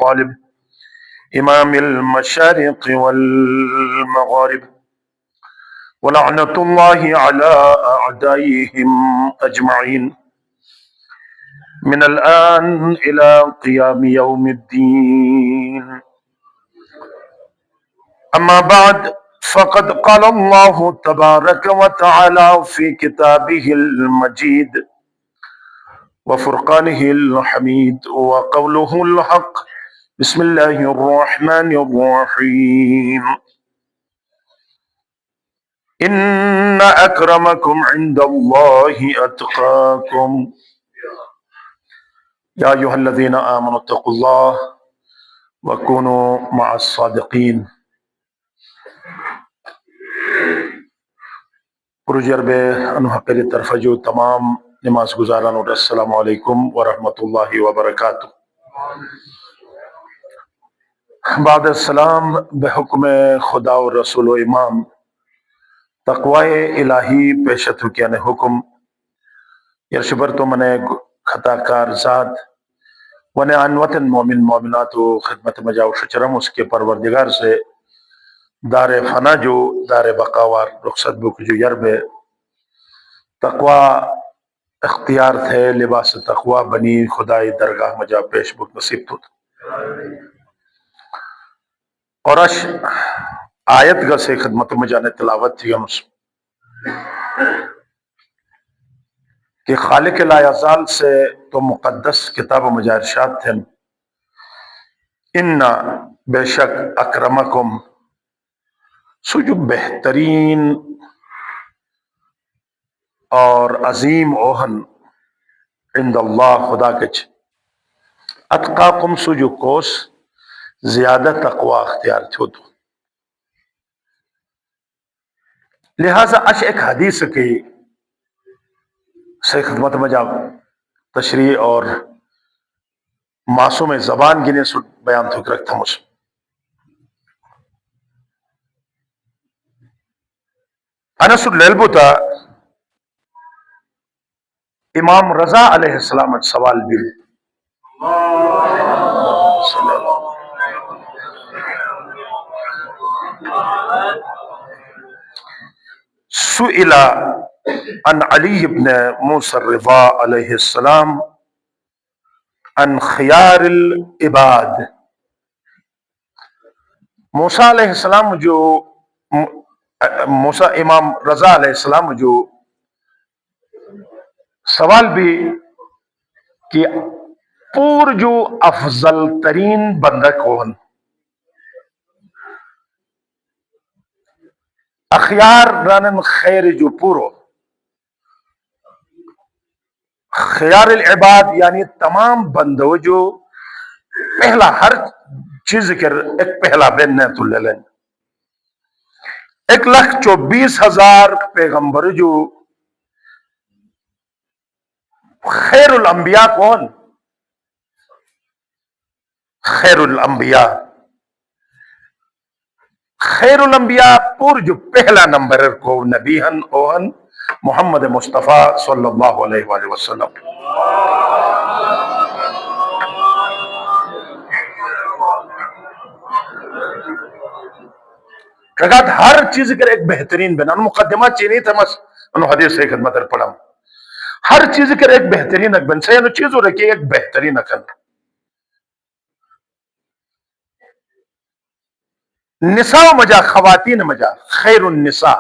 طالب إمام المشارق والمغارب ولعنة الله على أعدائهم أجمعين من الآن إلى قيام يوم الدين. أما بعد، فقد قال الله تبارك وتعالى في كتابه المجيد وفرقانه الحميد وقوله الحق: بسم الله الرحمن الرحيم. إن أكرمكم عند الله أتقاكم يا أيها الذين آمنوا اتقوا الله وكونوا مع الصادقين. پروجرب انحقری طرف جو تمام نماز گزاران اور السلام علیکم ورحمۃ اللہ وبرکاتہ. بعد السلام بحکم خدا و رسول و امام تقوی الہی پیشت کیان حکم یرشبر تو من خطا کار ذات ون انوتن مومن مومنات و خدمت مجاو شچرم اس کے پروردگار سے دار فنا جو دار بقاوار رخصت بک جو یرب تقوی اختیار تھے لباس تقوی بنی خدای درگاہ مجا پیش بک نصیب تو اور اش آیت گا سے خدمت مجانے تلاوت تھی ہم کہ خالق لا یزال سے تو مقدس کتاب مجا ارشاد تھے ان بے شک اکرمکم سو جو بہترین اور عظیم اوہن عند اللہ خدا کچ اتقاکم سو جو کوس زیادہ تقوی اختیار چھو تو. لہذا اش ایک حدیث کی سے خدمت مجا تشریح اور معصوم زبان گنے سو بیان تھوک رکھتا مجھ انس اللیلبتا امام رضا علیہ السلام سوال بھی سئل عن علی بن موسیٰ الرضا علیہ السلام عن خیار العباد. موسیٰ علیہ السلام جو موسیٰ امام رضا علیہ السلام جو سوال بھی کہ پور جو افضل ترین بندہ کون اخیار رانن خیر جو پورو خیار العباد یعنی تمام بندو جو پہلا ہر چیز کر ایک پہلا بن نے تو لے لیں 1,24,000 پیغمبر جو خیر الانبیاء کون خیر الانبیاء خیر الانبیاء پور جو پہلا نمبر کو نبی ہن اوہن محمد مصطفیٰ صلی اللہ علیہ وآلہ وسلم. کہا ہر چیز کر ایک بہترین بنا مقدمہ چینی تھا مس انہوں حدیث سے خدمت پڑھا ہر چیز کر ایک بہترین اکبن سے انہوں چیز ہو رکھی ایک بہترین اکن نساء مجا خواتین مجا خیر النساء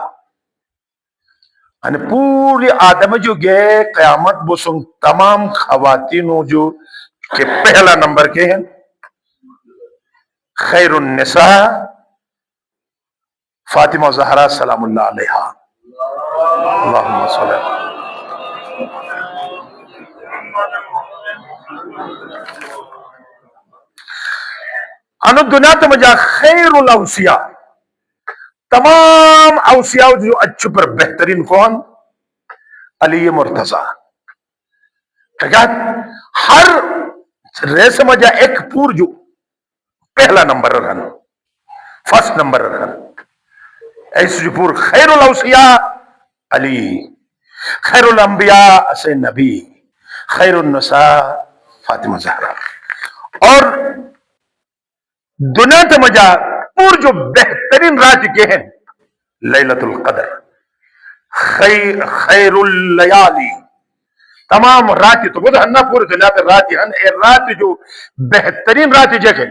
یعنی پوری آدم جو گئے قیامت بسن تمام خواتینوں جو کہ پہلا نمبر کے ہیں خیر النساء فاطمہ زہرا سلام اللہ علیہا اللہم صلی اللہ انو دنیا تو مجا خیر الاوسیاء تمام اوسیاء جو اچھو پر بہترین کون علی مرتضی کہ ہر ریس مجا ایک پور جو پہلا نمبر رہن فرسٹ نمبر رہن ایسے جو پور خیر الاوسیاء علی خیر الانبیاء سے نبی خیر النساء فاطمہ زہرا. اور دنیا تے مجا پور جو بہترین رات کے ہیں لیلت القدر، خیر اللیالی، تمام رات تو وہ ہننا پورے دنیا تے رات ہن اے رات جو بہترین رات جگہ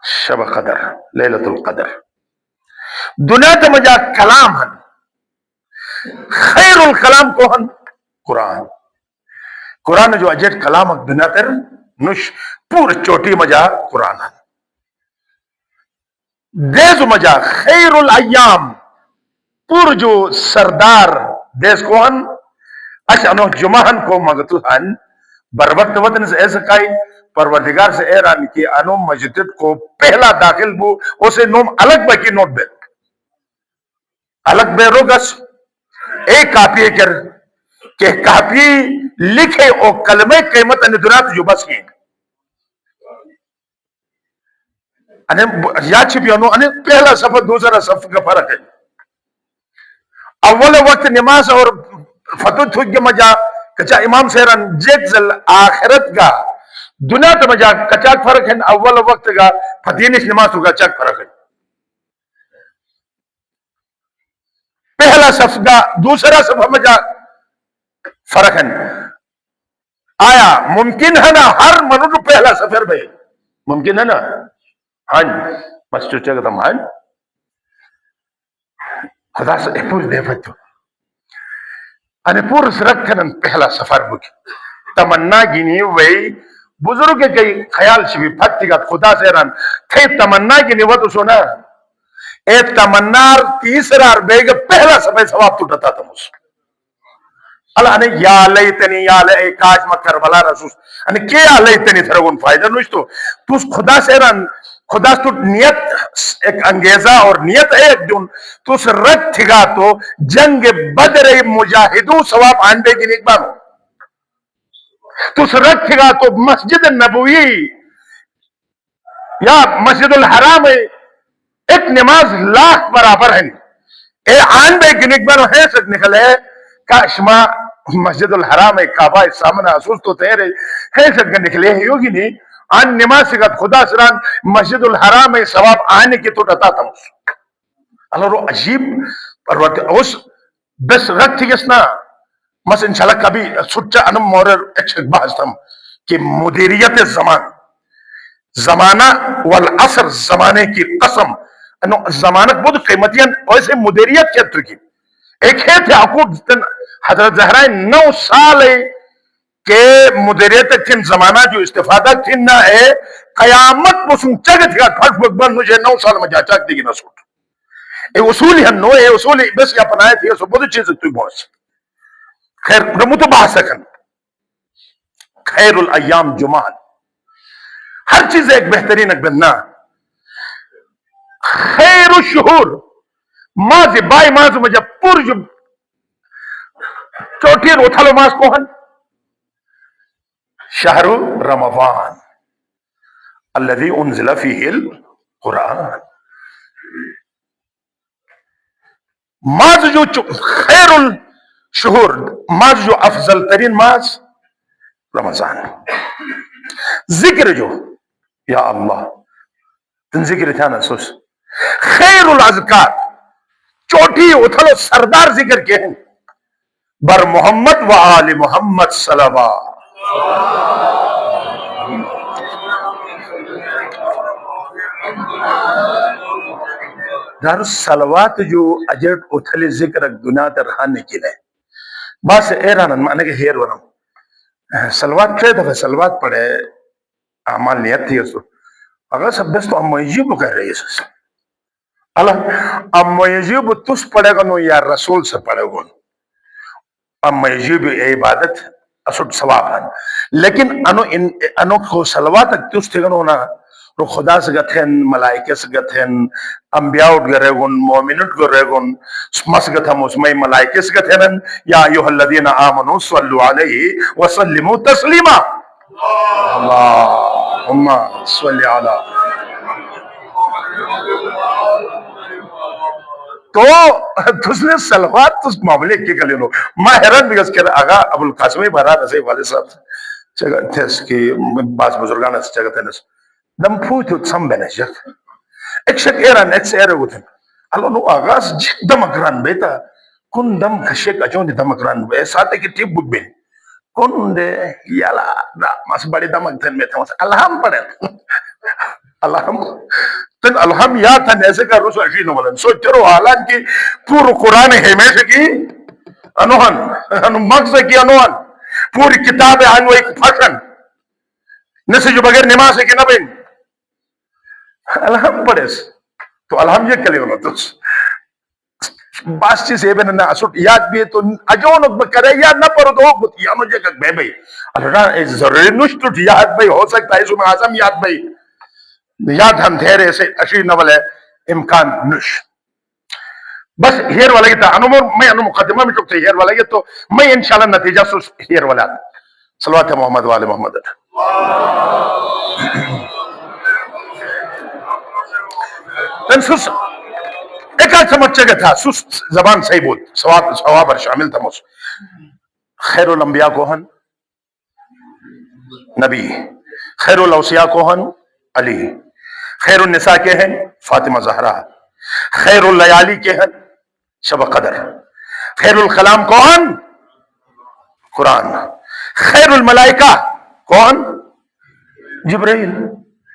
شب قدر لیلت القدر. دنیا تے مجا کلام ہن، خیر الکلام کو ہن قرآن. قرآن جو اجٹ کلام دنیا تر نش پور چوٹی مجا قرآن ہن. دیز مجا خیر الایام پور جو سردار دیز کو ہن اچ انو جمعہن کو مگتو ہن بر وقت وطن سے ایسا کائی پروردگار سے ایران کی انو مسجد کو پہلا داخل بو اسے نوم الگ بکی نوٹ بے الگ بے روگس ایک کاپی کر کہ کاپی لکھے او کلمہ قیمت ان دنات جو بس ہیں یا چھپی انو پہلا صفحہ دوسرا صفحہ کا فرق ہے. اول وقت نماز اور فتح تھوک کے مجا کچا امام سیران جگزل آخرت کا دنیا تا مجا کچاک فرق ہے. اول وقت کا فتحینش نماز تو کچاک فرق ہے. پہلا صفحہ دوسرا صفحہ مجا فرق ہے. آیا ممکن ہے نا ہر منو پہلا سفر بھئی ممکن ہے نا ہاں بس چوچے گا تم ہاں خدا سے پور دے بچو انہیں پور سرکھنن پہلا سفر بکی تمنا گینی وی بزرگ کئی خیال شوی پھتی گا خدا سے رن تھے تمنا گینی وہ تو سونا اے تمنار تیسرار بے گا پہلا سفر ثواب تو ڈتا تم اس اللہ نے یا لیتنی یا لئی کاج مکر بلا رسوس انہیں کیا یا لیتنی تھرگون فائدہ نوشتو تو اس خدا سے رن خدا تو نیت ایک انگیزہ اور نیت ہے ایک جن تو اس رکھ تھگا تو جنگ بدر مجاہدوں ثواب آنڈے کی نیک بانو تو اس رکھ تھگا تو مسجد نبوی یا مسجد الحرام ایک نماز لاکھ برابر ہے اے آنڈے کی نیک بانو ہے سک نکلے کاشما مسجد الحرام کعبہ سامنے اسوس تو تیرے ہے سک نکلے ہوگی نہیں آن نماز سکت خدا سران مسجد الحرام میں ثواب آنے کی تو ڈتا تھا اس اللہ رو عجیب پروت اس بس رکھ تھی کسنا مس انشاءاللہ کبھی سچا انم مورر ایک بحث تھا کہ مدیریت زمان زمانہ والعصر زمانے کی قسم زمانت بہت قیمتیاں ویسے مدیریت کیا تو کی ایک ہے تھے عقوب حضرت زہرائن 9 سال کہ مدیریت تھن زمانہ جو استفادہ تھن نہ ہے قیامت بسن چگت گا کھٹ بکبر مجھے 9 سال میں جا چاک دیگی نہ سوٹ اے اصولی ہم نو اے اصولی بس یا پناہے تھی ایسو بہت چیز توی بہت خیر رمو تو بحث سکن خیر الایام جمعہ ہر چیز ایک بہترین ایک بننا خیر الشہور ماضی بائی ماضی مجھے پور جو چوٹی روتھالو ماز کوہن شہر رمضان الذي انزل فيه القرآن ماز جو خیر الشہور ماز جو افضل ترین ماز رمضان ذکر جو یا اللہ تن ذکر تھا نا سوس خیر الاذکار چوٹی اتھلو سردار ذکر کے ہیں بر محمد و آل محمد صلوات دار السلوات جو اجرت اتھلی ذکر دنیا تر خانے کی لئے باس ایران معنی کہ ہیر ورم سلوات کہے دفعہ سلوات پڑھے اعمال نیت تھی اس اگر سب دست تو اما یجیبو کہہ رہی ہے اللہ اما یجیبو تس پڑھے گا نو یا رسول سے پڑھے گا اما یجیبو عبادت اسود ثواب ہے لیکن انو کو سلوات تس تھی گا نو نا رو خدا سے گتھن ملائکہ سے گتھن انبیاء اٹھ گرے گن مومن اٹھ گرے گن سمس گتھم اسمائی ملائکہ سے گتھن یا ایوہ الذین آمنوا صلو علیہ وسلموا تسلیما اللہم صلی علی تو تس نے سلوات تس معاملے کی کلی لو میں حیران بھی اس کے آگا ابو القاسمی بہران اسے والد صاحب سے چگہ تھے اس کی بعض بزرگان سے چگہ تھے دم فوتو تصمبنجك اكشك ايران اكس ايروتن الله نو اغاز جد دمكران بيتا كن دم كشك اجوني دمكران بي ساتي كي تيب بين كن دي يلا دا مس بڑی دمک تن میں تھا الہم پڑے الہم تن الہم یا تن ایسے کا رسو اشی نو بلن سو چرو حالانکہ پورا قرآن ہمیشہ کی انوہن انو مغز کی انوہن پوری کتاب ہے انو ایک پھشن نسی جو بغیر نماز ہے کہ نہ بین الہم پڑے تو الہم یہ کلی ہونا تو باس چیز ہے بین نا اسوٹ یاد بھی تو اجونک بکرے یا نہ پڑو تو ہوگت یا مجھے کک بے بھئی اللہ ضروری نشتوٹ یاد بھئی ہو سکتا ہے اسم اعظم یاد بھئی یاد ہم تھیرے سے اشیر نول ہے امکان نش بس ہیر والا گی تا انمور میں انو مقدمہ میں چکتے ہیر والا گی تو میں انشاءاللہ نتیجہ سوس ہیر والا صلوات محمد والے محمد تنسوس ایک آج سمجھ چکے تھا سوس زبان صحیح بود ثواب شامل تھا مس خیر الانبیاء کوہن نبی خیر الاوصیاء کوہن علی خیر النساء کے ہیں فاطمہ زہرا خیر اللیالی کے ہیں شب قدر خیر الکلام کون قرآن خیر الملائکہ کون جبرائیل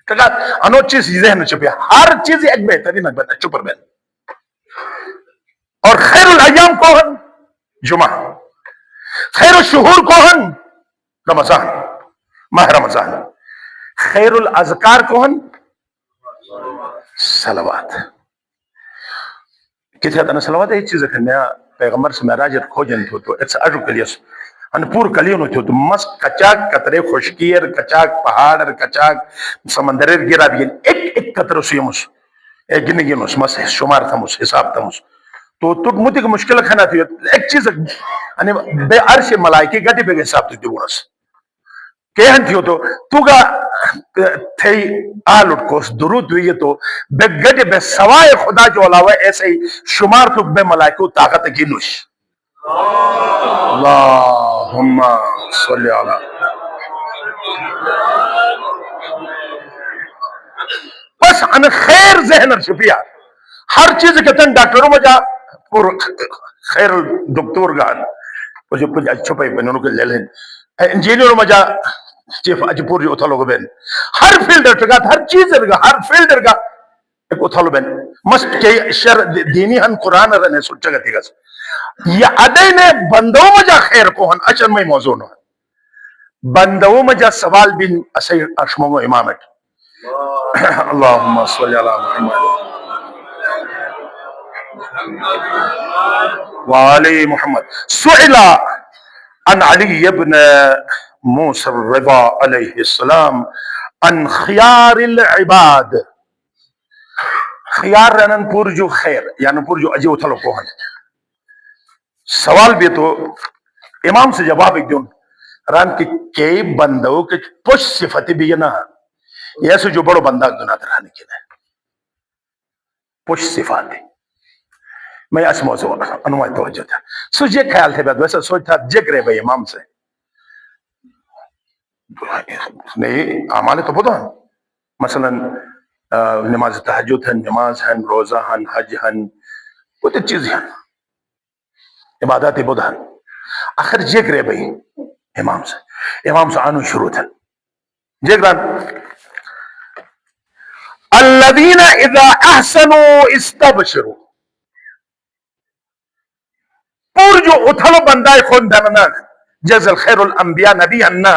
کہا انو چیز ذہن چپیا ہر چیز ایک بہترین ایک بہتر چپر بہن اور خیر الایام کون جمعہ خیر الشہور کون رمضان ماہ رمضان خیر الاذکار کون صلوات کسی حد انا صلوات ایک چیز کرنیا پیغمبر سے معراج کھوجن تو ایک سا اجو کلیس ان پور کلیونو تو مس کچاک قطرے خشکیر کچاک پہاڑ کچاک سمندریر گرا بھی ایک قطر سیمس ایک گن گنوس مس شمار تھمس حساب تھمس تو مجھے مشکل کھانا تھی ایک چیز بے عرش ملائکی گٹی بے حساب تھی دیونس کہن تھیو تو گا تھی آلوٹ کوس درود ہوئی تو بے گٹی بے سوائے خدا جو علاوہ ایسے ہی شمار تو بے ملائکو طاقت گنوش اللہم صلی اللہ بس ان خیر ذہن شپیہ ہر چیز کہتے ڈاکٹروں میں جا خیر دکتور گان چھپائی بنونوں کے لے لیں انجینئروں میں جا چیف پوری اتھالو گو بین ہر فیلڈر کا ہر چیز رگا ہر فیلڈر کا ایک اتھالو بین مست کے شر دینی ہن قرآن رہنے سوچا گا تھی گا یا ادھے نے بندوں میں جا خیر کو ہن اچھر میں موضوع نو بندوں میں جا سوال بین اسی اشمو امامت اللہم صلی اللہ محمد وعلی محمد سئلہ عن علی ابن موسى الرضا علیہ السلام عن خیار العباد خیار رنن پورجو خیر یعنی پورجو اجی اتھلو کوہن سوال بھی تو امام سے جواب ایک دون ران کی کئی بندوں کے پش صفتی بھی نا یہ سے جو بڑو بندہ گناہ درہانے کی ہے پش صفاتی میں اس موضوع انوائی توجہ تھا سو یہ خیال تھے بعد ویسا سوچ تھا جگ رہے بھئی امام سے نہیں اعمال تو بہت ہیں مثلا نماز تہجد ہیں نماز ہیں روزہ ہیں حج ہیں بہت چیز ہیں عبادات بہت ہیں آخر جگ رہے بھئی امام سے آنو شروع تھا جگ رہا الذین اذا احسنوا استبشروا پور جو اتھلو بندائی خون دھننا جز الخیر الانبیاء نبی ہننا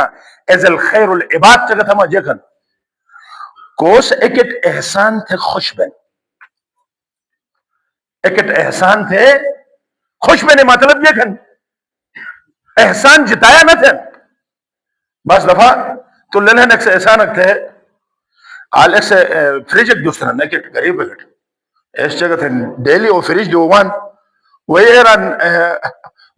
از الخیر العباد چگت ہما جکن کوس ایک احسان تھے خوش بین ایک احسان تھے خوش بین مطلب جکن احسان جتایا نہ تھے بس دفعہ تو لنہن ایک سے احسان اکتے ہیں آل ایک سے فریج ایک دوستنا نیکٹ غریب بگٹ اس جگہ تھے ڈیلی او فریج دووان ویران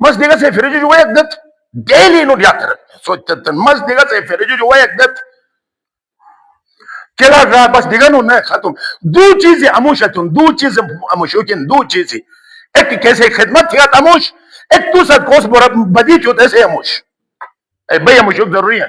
مس دیگا سے فریج جو ایک دت ڈیلی نو دیا کرت سوچتن مس دیگا سے فریج جو ایک دت کلا رہا بس دیگا نو نئے ختم دو چیزیں اموشتن دو چیزیں اموشوکن دو چیزیں ایک کیسے خدمت تھیات اموش ایک تو ساتھ کوس بدی چوت ایسے اموش بھئی اموشوک ضروری ہیں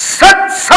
700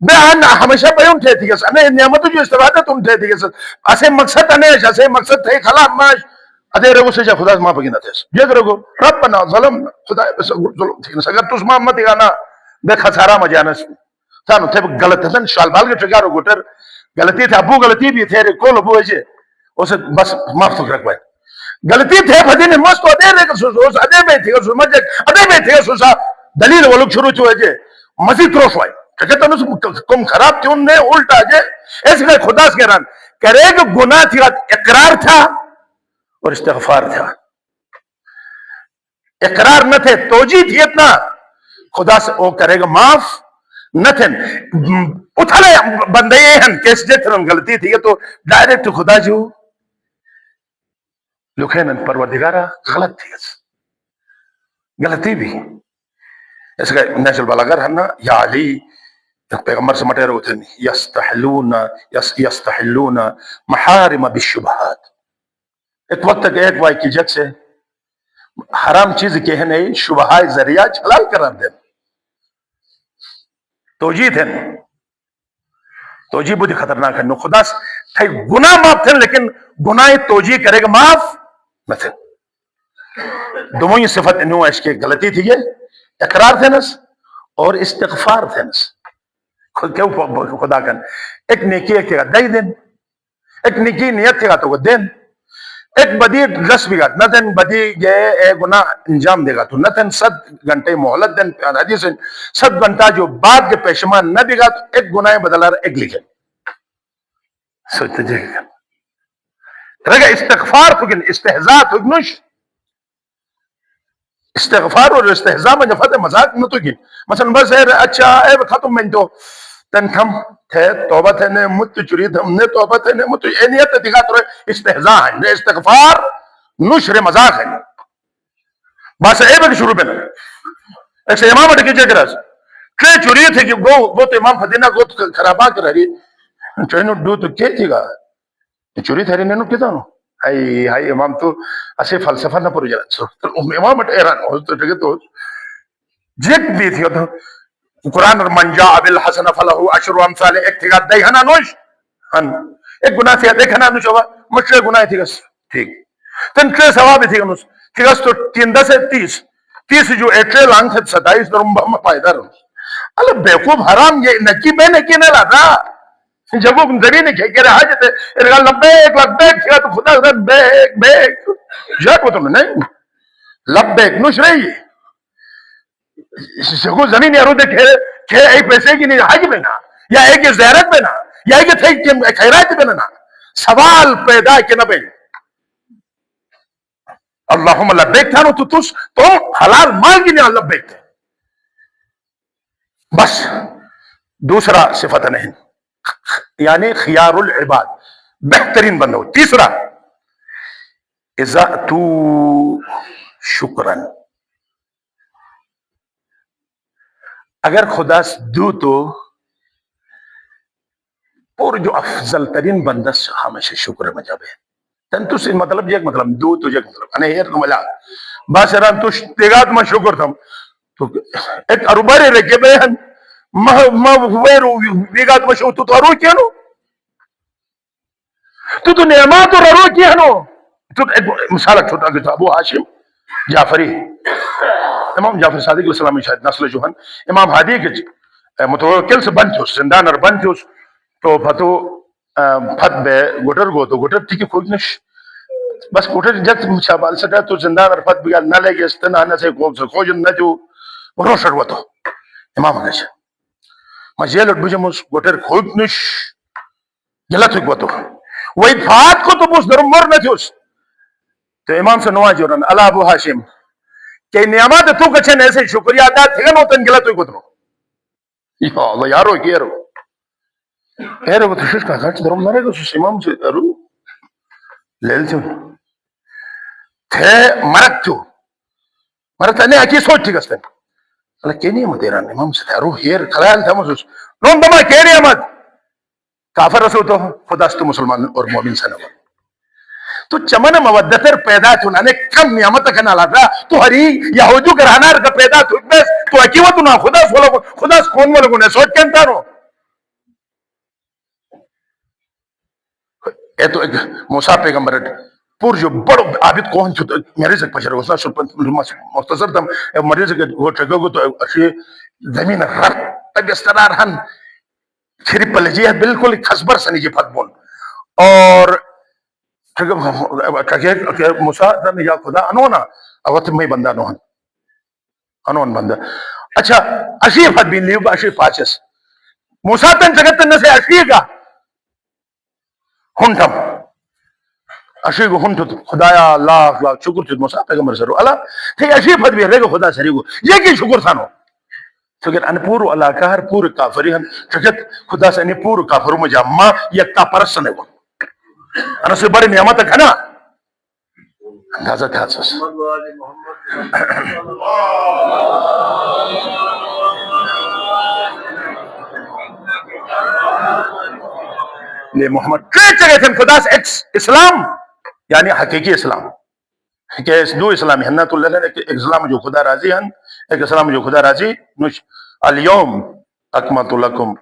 بیان ہمیشہ بیان تھے تھی انے نعمت جو استفادہ تم تھے تھی اسے مقصد انیش اسے مقصد تھے خلا ماش ادے رگو سے خدا ما بگینا تھے یہ رگو ربنا ظلم خدا ظلم تھی اگر تس ما مت گانا بے خسارہ مجانس سانو تھے غلط ہے شال بال کے ٹگارو گٹر غلطی تھے ابو غلطی بھی تھے کول ابو ہے اسے بس معاف رکھ پائے غلطی تھے بھدی نے مست ادے رے اس ادے میں تھی اس مجھ ادے میں تھی اس دلیل وہ لوگ شروع ہوئے مزید روش ہوئے کہتا کم خراب تھی انہیں الٹا جے ایسے کہ خدا سے کہران کرے کہ گناہ تھی اقرار تھا اور استغفار تھا اقرار نہ تھے توجی تھی اتنا خدا سے وہ کرے گا معاف نہ تھے اتھلے بندے ہیں کیس جے تھے غلطی تھی تو ڈائریکٹ خدا جو لکھین پروردگارہ غلط تھی غلطی بھی ایسے کہ نیشل بالاگر ہے نا یا علی پیغمبر سے مٹے رہو تھے یستحلون محارم بالشبہات ایک وقت تک ایک وائی کی جگ سے حرام چیز کہنے شبہائی ذریعہ حلال قرار دیں توجیہ تھے توجیہ بہت خطرناک ہے خدا سے گناہ معاف تھے لیکن گناہ توجیہ کرے گا معاف نہ تھے دونوں ہی صفت انہوں اس کے غلطی تھی یہ اقرار تھے نس اور استغفار تھے نس خدا کن ایک نیکی ایک تھے گا دائی دن ایک نیکی نیت تھے گا تو وہ دن ایک بدی رس بھی گا نہ دن بدی گئے اے گناہ انجام دے گا تو نہ دن 7 گھنٹے مہلت دن حدیث 7 گھنٹہ جو بعد کے پیشمان نہ بھی گا تو ایک گناہ بدلا رہا ایک لکھے سوچتے جائے گا رہا استغفار تو گن استحضاء تو گنش استغفار اور استحضاء میں جفت مذاق نہ تو گن مثلا بس اچھا اے ختم میں تو تن کم تھے توبہ تھے نے مت چری تھے نے توبہ تھے نے مت اینیت دکھا تو استحضاء ہے استغفار نشر مذاق ہے بس اے بے شروع پہ ایک سے امام اٹکی چکر ہے کہ چری تھے کہ وہ تو امام فدینہ کو خرابا کر رہی چوئنو دو تو کیا تھی گا چوری تھے رہی نینو کتا ہوں ہائی امام تو اسے فلسفہ نہ پڑو جانا امام اٹ ایران ہو تو ٹھیک تو جیک بھی تھی تو قرآن اور من جاء بالحسن فلہو عشر امثال ایک تھی گا دیکھنا نوش ایک گناہ تھی دیکھنا نوش ہوا مچھلے گناہ تھی گا ٹھیک تن کلے ثواب تھی گا نوش تھی گا تو 10 سے 30 جو ایٹلے لانگ تھے 27 درمبہ میں پائدہ رہا اللہ بیقوب حرام یہ نکی میں نکی نہ لاتا جب وہ زمین کہہ رہا جاتے انہا لبیک لبیک تھی گا تو خدا سے بیک بیک جاک وہ تم نے نہیں لبیک نوش رہی سکو زمین یا رو دے کہ ایک پیسے کی نہیں حج بنا یا ایک زیارت بنا یا ایک تھے خیرات بنا سوال پیدا کہ نہ بین اللہم لبیک تھا تو تم حلال مال کی نہیں لبیک تھے بس دوسرا صفت نہیں یعنی خیار العباد بہترین بندہ ہو تیسرا اذا تو شکرن اگر خدا دو تو پور جو افضل ترین بندہ ہمیشہ شکر میں جب ہے تن تو سے مطلب یہ مطلب دو تو یہ مطلب انے ہیر ملا باس ران تو تیگات میں شکر تھا تو ایک اربارے رکھے بہن ما ویرو بیگات میں شکر تو ارو کیا نو تو نعمات اور ارو کیا نو تو ایک مثال چھوٹا کہ ابو ہاشم جعفری امام جعفر صادق علیہ السلام شاید نسل جو ہن امام ہادی کے متوکل سے بن تھوس زندان اور بن تھوس تو فتو پھت بے گٹر گو تو گٹر تھی کہ کوئی نش بس گٹر جت شابال سٹا تو زندان اور پھت بگا نہ لے گے استنا نہ سے خوجن نہ جو روشر ہوا تو امام ہنش مجھے لٹ بجے مس گٹر خوج نش جلت ہوا تو وہ اتفاق کو تو بس درمور نہ تھوس تو امام سے نواز جورن اللہ ابو ہاشم کہ نعمت تو کچھ ایسے شکریہ ادا تھے گا نو تن گلا تو کترو یا اللہ یارو کیرو ایرو تو شش کا سچ درم نہ رہے گا سس امام سے ارو لیل تو تھے مرک تو مرک نے اکی سوچ تھی گستن اللہ کی نعمت ایران امام سے ارو ہیر خلال تھا مسوس نون دما کی نعمت کافر رسو تو خدا تو مسلمان اور مومن سنو تو چمن مودتر پیدا تھونا نے کم نعمت کا نالا تھا تو ہری یہودو گرہنار کا پیدا تھو تو اکیوہ تو نا خدا سکون ملگو نے سوچ کہنتا رو اے تو ایک موسیٰ پیغمبر پور جو بڑو عابد کون چھو مریض ایک پشر ہوسنا شلپن مختصر تم مریض ایک وہ چگو گو تو اچھی زمین رت تب استرار ہن چھری پلجی ہے بالکل خسبر سنی جی پھت بون اور چگے موسیٰ دن یا خدا انونا اوت میں بندہ نوہن انون بندہ اچھا اشی پھت بین لیو با اشی پاچس موسیٰ تن جگت تن سے اشی گا ہنٹم اشی کو ہنٹو خدایا اللہ شکر چھت موسیٰ پیغمبر سرو اللہ تھی اشی پھت بھی رہے گا خدا سری کو یہ کی شکر تھانو چکر ان پورو اللہ کار پور کافری ہن چکر خدا سے انہیں پور کافرو مجھا ماں یکتا پرسنے کو انا سے بڑی نعمت ہے نا اندازہ تھا حساس لے محمد کئی چگے تھے خدا سے اسلام یعنی حقیقی اسلام کہ دو اسلامی ہنہ تو لے ایک اسلام جو خدا راضی ہن ایک اسلام جو خدا راضی نوش اليوم اکمت لکم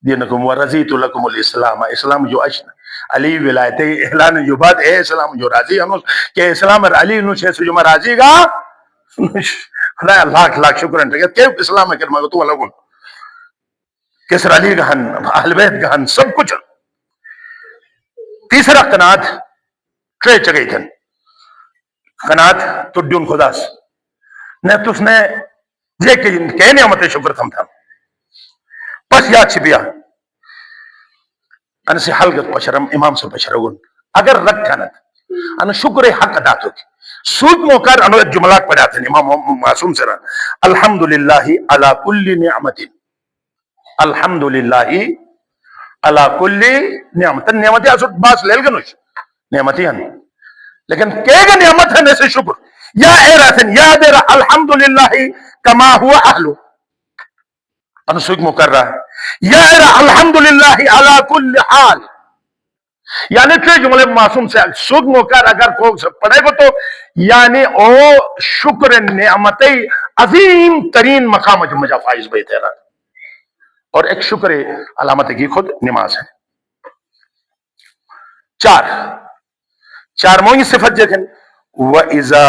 دینکم ورزیت لکم الاسلام اسلام جو اشن علی ولایت اعلان جو بات ہے اسلام جو راضی ہن کہ اسلام علی نوش ہے جو راضی گا خدا لاکھ لاکھ شکر ہے کہ اسلام ہے کرما تو لگن کسر علی گہن اہل بیت گہن سب کچھ تیسرا قناعت ٹرے چگئی تھن قناعت تڈیون خداس نے تو اس نے یہ کہ نعمت شکر تھم تھا بس یاد چھپیا ان سے حلقت پشرم امام سے پشرگن اگر رکھ تھانت ان شکر حق ادا تو سود موکر انو ایک جملات پڑھا تھے امام معصوم سے رہا الحمدللہ علی کل نعمت الحمدللہ علی کل نعمت نعمتی اسود باس لیل گنوش نعمتی ہن لیکن کہے گا نعمت ہے نیسے شکر یا اے راتن یا دیر الحمدللہ کما ہوا اہلو انسوک مکرر یا اے را الحمدللہ علی کل حال یعنی کہ جملے معصوم سے سود مکرر اگر کوئی پڑھے گا تو یعنی او شکر نعمتی عظیم ترین مقام مجا فائز بیت ہے اور ایک شکر علامت کی خود نماز ہے چار موئی صفت جگن وَإِذَا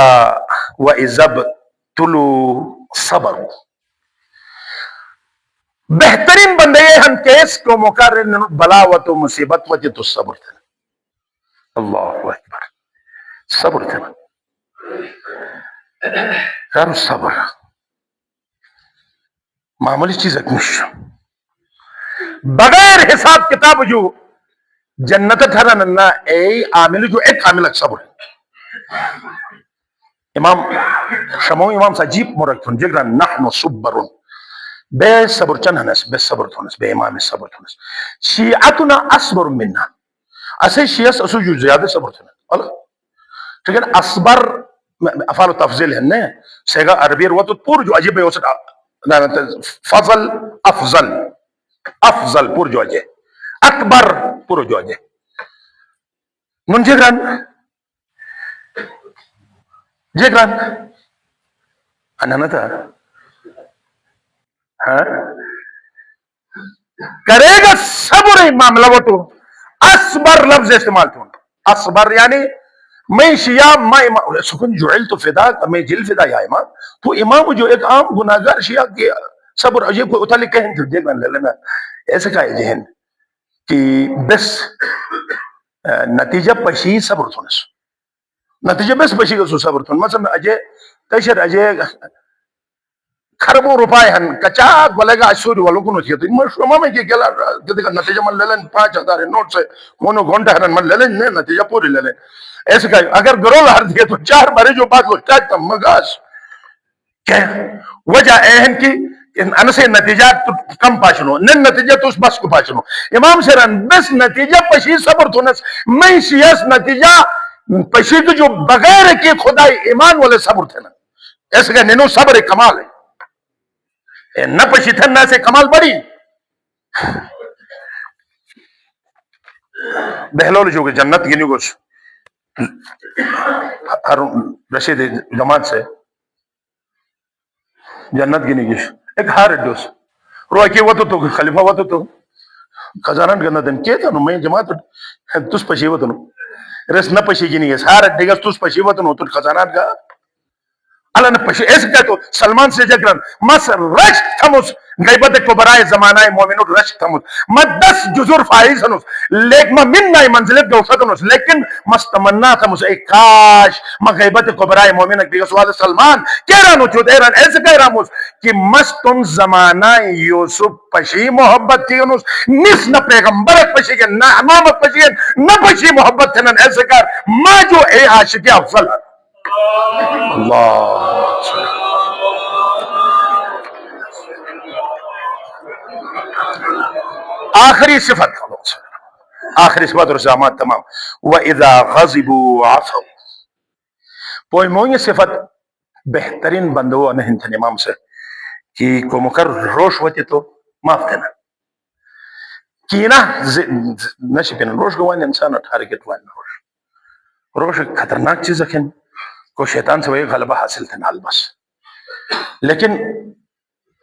ابْتُلُوا صَبَرُوا بہترین بندے ہم کیس کو مقرر بلاوت و مصیبت وجہ تو صبر تھا اللہ اکبر صبر تھا یار صبر معمولی چیز اکنش بغیر حساب کتاب جو جنت تھرا ننا اے عامل جو ایک عامل صبر امام شمو امام سجیب مرکتون جگران نحن صبرون بے صبر چنہنس بے صبر تھونس بے امام صبر تھونس شیعتنا اصبر مننا اسے شیعس اسو جو زیادہ صبر تھونس لیکن اصبر افعال و تفضیل ہے سیگا عربی رواتت پور جو عجیب ہے فضل افضل پور جو اجے اکبر پور جو اجے من جگران انہانا تھا کرے گا صبر معاملہ وہ تو اصبر لفظ استعمال تھا اصبر یعنی میں شیعہ ما امام سکن جعل تو فدا میں جل فدا یا امام تو امام جو ایک عام گناہگار شیعہ کے صبر عجیب کو اتالی کہیں تو جگران لے لینا ایسا کہا جہن کہ بس نتیجہ پشی صبر تھونس نتیجہ بس پشی کا سو صبر تھون مثلا اجے تیشر اجے خربوں روپائے ہن کچاک بلے گا اشوری والوں کو نتیجہ تو میں شما میں کہ گلا نتیجہ من لے لیں 5,000 نوٹ سے مونو گھنٹہ ہرن من لے لیں نتیجہ پوری لے لیں ایسے کہا اگر گرول ہر دیئے تو 4 بارے جو بات لوٹاک تم مگاس کیا وجہ اہن کی ان سے نتیجات کم پاچنو نن نتیجہ تو اس بس کو پاچنو امام سران بس نتیجہ پشی صبر تونس میں سیاس نتیجہ پشی تو جو بغیر کی خدای ایمان والے صبر تھے نا ایسے کہ ننو صبر ایک کمال ہے نہ پشی تھے نہ سے کمال بڑی بہلول جو کہ جنت گنی گوش رشید جماعت سے جنت گنی گوش ایک ہار دوست روح کی وہ تو خلیفہ وہ تو خزانات گنا دن کیتا نو میں جماعت تس پشیوت نو رس نہ پشی گی نہیں سارا ڈگس تس پشیوت نو تو خزانات گا اللہ نے پشی ایسے کہ تو سلمان سے جگرن مس رشت تھمس غیبت کو برائے زمانہ مومنو رشت تھمس میں 10 جزر فائز ہنس لیکن میں من نائی منزلت گوشت ہنس لیکن مستمنا تھمس اے کاش میں غیبت کو برائے مومن اکبر سوال سلمان کہہ رہا نو چود ایران ایسے کہہ رہا مس کہ مستم زمانہ یوسف پشی محبت تھی ہنس نس نہ پیغمبرت پشی کے نہ امامت پشی کے نہ پشی محبت تھی ایسے کہا میں جو اے عاشق افضل ہے اللہ آخری صفت آخری صفت اور سامات تمام وَإِذَا غَضِبُوا عَفَوْا پوئی موئی صفت بہترین بندو انہیں تھن امام سے کہ کو مکر روش ہوتی تو معاف دینا کینا نشی پینا روش گوانی انسان اٹھارے کے توانی روش خطرناک چیز رکھیں کو شیطان سے وہی غلبہ حاصل تھے نال بس لیکن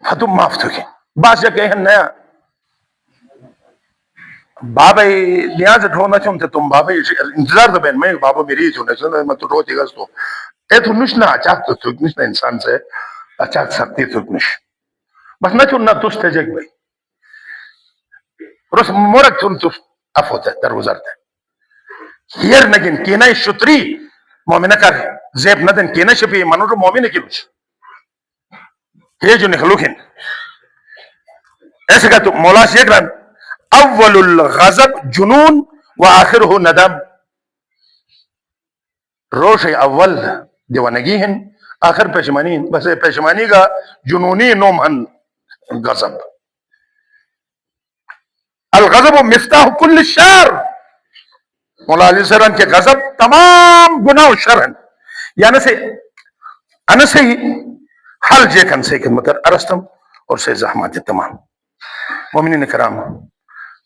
فتم معاف تو کی بعض جگہ ہیں نیا بابا نیاز ڈھونا چونتے تم بابا انتظار تو بین میں بابا میری ہی چونے میں تو روتی گز تو اے تو نشنا اچاک تو تک نشنا انسان سے اچاک سکتی تک نش بس نہ چوننا تستے جگ بھئی رس مورک چون تو اف ہوتا ہے در گزرتا ہے ہیر نگن کینائی شتری مومنہ کر زیب ندن کینہ شپی منو رو مومنہ کی لوچ یہ جو نخلوکن ایسے کہا تو مولا سے اکران اول الغضب جنون و آخرہ ندم روش اول دیوانگی ہیں آخر پیشمانی بس پیشمانی کا جنونی نوم ہن غضب الغضب مفتاح کل شر مولا علیہ السلام کے غضب تمام گناہ و شر ہیں یعنی سے انسے ہی حل جے کن سے مطر ارستم اور سے زحمات تمام مومنین کرام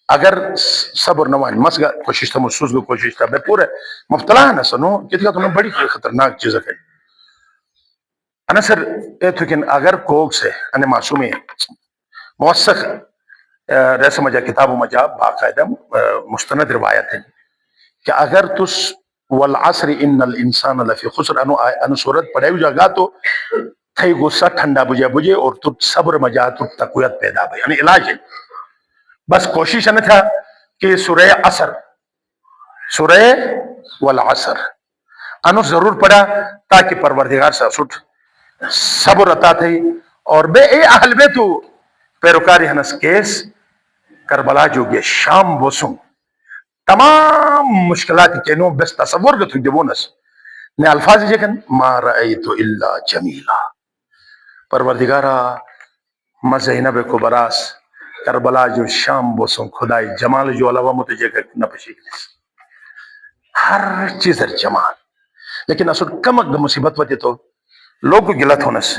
اگر صبر نوان مسگا کوشش تھا محسوس کو کوشش تھا بے پورے مبتلا ہے نا سنو کتنا تمہیں بڑی خطرناک چیز ہے انا سر ایتھوکن اگر کوگ سے انا معصومی موثق ریسا مجا کتاب و مجا باقاعدہ مستند روایت ہے کہ اگر تس والعصر ان الانسان لفی خسر انو صورت پڑھے ہو جاگا تو تھئی غصہ ٹھنڈا بجے اور تو صبر مجا تو تقویت پیدا بھئی یعنی علاج ہے بس کوشش نہ تھا کہ سورہ عصر سورہ والعصر انو ضرور پڑھا تاکہ پروردگار سے سٹ صبر عطا تھی اور بے اے اہل بے تو پیروکاری ہنس کیس کربلا جو گے شام بوسوں تمام مشکلات کے نو بس تصور گتو دیبونس نے الفاظ جکن ما رأیتو الا جمیلا پروردگارا مزینب کو براس کربلا جو شام بوسوں خدای جمال جو علاوہ متجہ نہ پشیکنس ہر چیز ہے جمال لیکن اصل کمک دا مصیبت وجہ تو لوگ کو گلت ہونس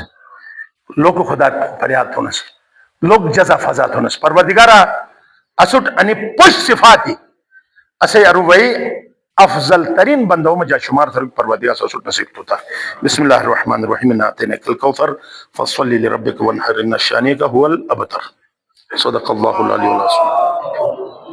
لوگ کو خدا پریاد ہونس لوگ جزا فضات ہونس پروردگارا اصل انی پش صفاتی اسے اروبئی افضل ترین بندوں میں جا شمار تھا پروردگار سے اصل نصیب ہوتا بسم اللہ الرحمن الرحیم ناتینک الکوثر فصلی لربک ونحر ان شانیک هو الابتر صدق اللہ العلی العظیم